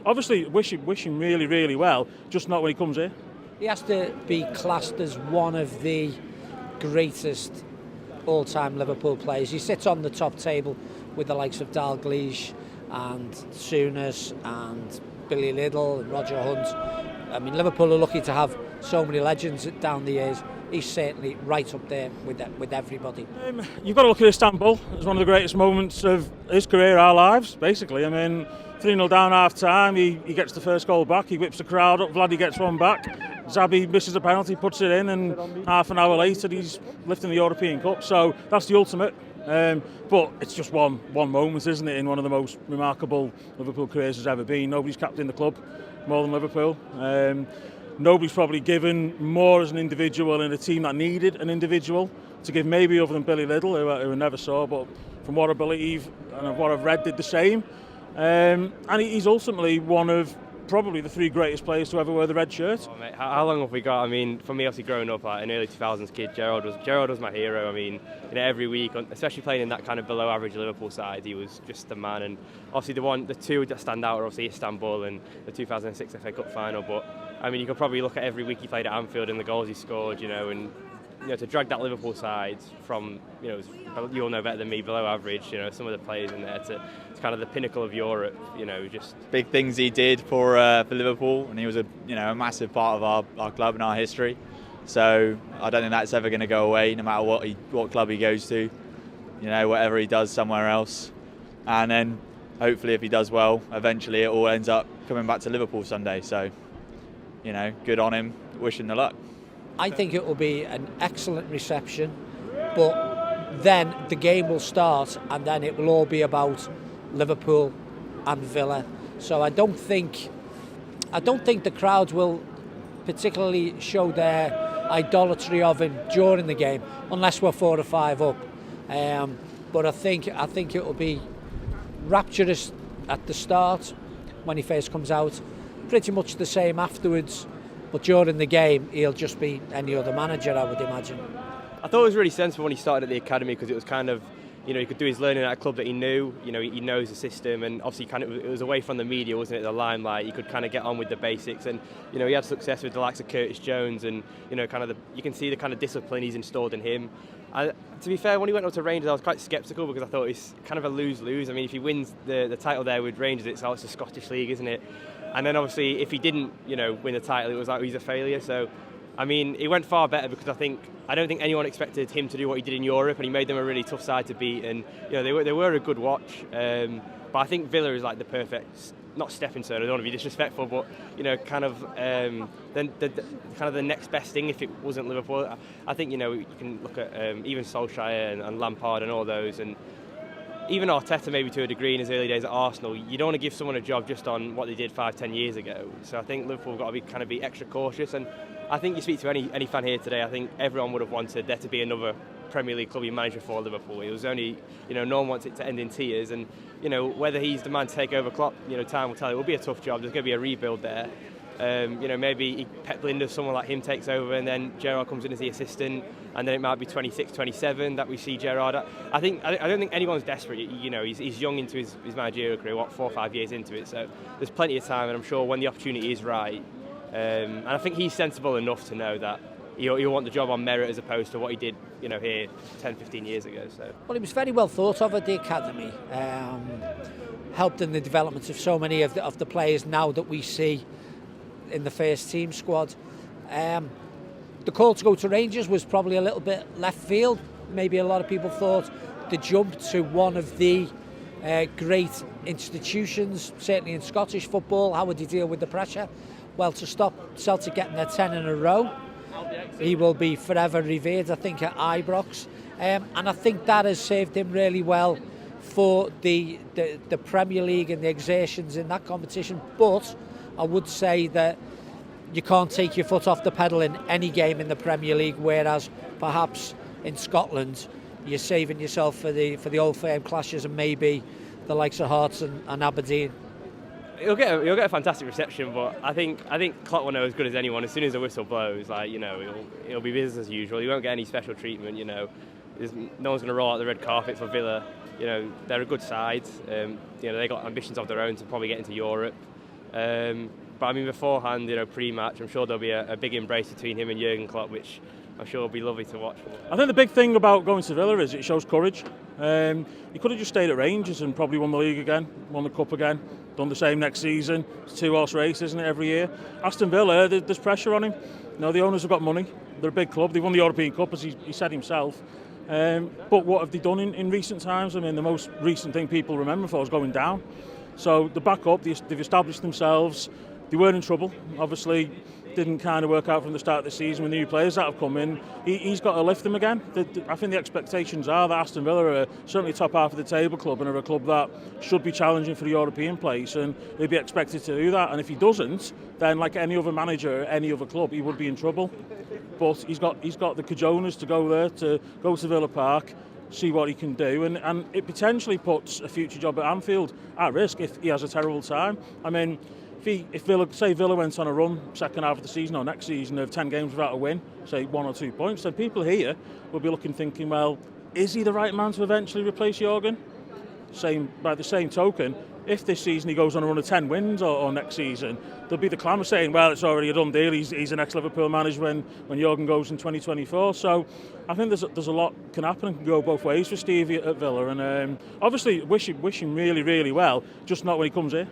obviously wish him really, really well, just not when he comes here. He has to be classed as one of the greatest all-time Liverpool players. He sits on the top table with the likes of Dalglish and Souness and Billy Liddell and Roger Hunt. I mean, Liverpool are lucky to have so many legends down the years. He's certainly right up there with everybody. You've got to look at Istanbul as one of the greatest moments of his career, our lives, basically. I mean, 3-0 down half-time, he gets the first goal back, he whips the crowd up, Vladdy gets one back, Zabi misses a penalty, puts it in, and half an hour later he's lifting the European Cup. So that's the ultimate. But it's just one moment, isn't it, in one of the most remarkable Liverpool careers there's ever been. Nobody's captained the club more than Liverpool. Nobody's probably given more as an individual in a team that needed an individual to give, maybe other than Billy Liddell, who I never saw, but from what I believe and what I've read did the same. And he's ultimately one of probably the 3 greatest players to ever wear the red shirt. Oh, mate, how long have we got? I mean, for me, obviously growing up like an early 2000s kid, Gerrard was my hero. I mean, every week, especially playing in that kind of below average Liverpool side, he was just the man. And obviously the 2 that stand out are obviously Istanbul and the 2006 FA Cup final. But I mean, you could probably look at every week he played at Anfield and the goals he scored, and to drag that Liverpool side from, you all know better than me, below average, some of the players in there to kind of the pinnacle of Europe, just big things he did for Liverpool, and he was a massive part of our club and our history. So I don't think that's ever going to go away, no matter what club he goes to, whatever he does somewhere else. And then hopefully, if he does well, eventually it all ends up coming back to Liverpool someday. So, good on him. Wish him the luck. I think it will be an excellent reception, but then the game will start and then it will all be about Liverpool and Villa. So I don't think the crowds will particularly show their idolatry of him during the game, unless we're 4 or 5 up. But I think it will be rapturous at the start when he first comes out, pretty much the same afterwards. But during the game, he'll just be any other manager, I would imagine. I thought it was really sensible when he started at the academy, because it was kind of, he could do his learning at a club that he knew. He knows the system, and obviously it was away from the media, wasn't it? The limelight. He could kind of get on with the basics, and he had success with the likes of Curtis Jones, and you can see the kind of discipline he's installed in him. To be fair, when he went up to Rangers, I was quite sceptical, because I thought it's kind of a lose-lose. I mean, if he wins the title there with Rangers, it's the Scottish League, isn't it? And then obviously, if he didn't, win the title, it was like he's a failure. So, I mean, it went far better, because I don't think anyone expected him to do what he did in Europe, and he made them a really tough side to beat. And they were a good watch. But I think Villa is like the perfect, not stepping stone. I don't want to be disrespectful, but kind of the next best thing if it wasn't Liverpool. I think you can look at even Solskjaer and Lampard and all those, and even Arteta maybe to a degree in his early days at Arsenal. You don't want to give someone a job just on what they did 5-10 years ago. So I think Liverpool have got to be extra cautious. And I think you speak to any fan here today, I think everyone would have wanted there to be another Premier League club manager for Liverpool. It was only, no one wants it to end in tears. And whether he's the man to take over Klopp, time will tell. It will be a tough job. There's going to be a rebuild there. Maybe Pep Linders, someone like him takes over, and then Gerrard comes in as the assistant, and then it might be 26, 27 that we see Gerrard. I don't think anyone's desperate. He's young into his managerial career, 4 or 5 years into it, so there's plenty of time, and I'm sure when the opportunity is right, and I think he's sensible enough to know that he'll want the job on merit as opposed to what he did, here 10, 15 years ago. So. Well, he was very well thought of at the academy, helped in the development of so many of the players now that we see in the first team squad. The call to go to Rangers was probably a little bit left field. Maybe a lot of people thought the jump to one of the great institutions, certainly in Scottish football, how would he deal with the pressure? Well, to stop Celtic getting their 10 in a row, he will be forever revered, I think, at Ibrox. And I think that has served him really well for the Premier League and the exertions in that competition. But I would say that you can't take your foot off the pedal in any game in the Premier League, whereas perhaps in Scotland you're saving yourself for the Old Firm clashes and maybe the likes of Hearts and Aberdeen. He'll get a fantastic reception, but I think Klopp will know as good as anyone. As soon as the whistle blows, it'll be business as usual. He won't get any special treatment. No one's going to roll out the red carpet for Villa. They're a good side. They got ambitions of their own to probably get into Europe. But I mean, beforehand, pre-match, I'm sure there'll be a big embrace between him and Jurgen Klopp, which I'm sure will be lovely to watch. I think the big thing about going to Villa is it shows courage. He could have just stayed at Rangers and probably won the league again, won the cup again, done the same next season. It's a 2-horse race, isn't it, every year? Aston Villa, there's pressure on him. The owners have got money. They're a big club. They won the European Cup, as he said himself. But what have they done in recent times? I mean, the most recent thing people remember for is going down. So they're back up. They've established themselves. They weren't in trouble. Obviously, didn't kind of work out from the start of the season with new players that have come in. He's got to lift them again. I think the expectations are that Aston Villa are certainly top half of the table club and are a club that should be challenging for the European place, and they'd be expected to do that. And if he doesn't, then like any other manager at any other club, he would be in trouble. But he's got the cajonas to go there, to go to Villa Park, see what he can do, and it potentially puts a future job at Anfield at risk if he has a terrible time. I mean, if Villa went on a run second half of the season or next season of 10 games without a win, say 1 or 2 points, then people here will be thinking, well, is he the right man to eventually replace Jurgen? By the same token, if this season he goes on a run of 10 wins or next season, there'll be the clamour saying, well, it's already a done deal, he's an ex-Liverpool manager when Jurgen goes in 2024. So I think there's a lot can happen and can go both ways for Stevie at Villa, and obviously wish him really, really well, just not when he comes here.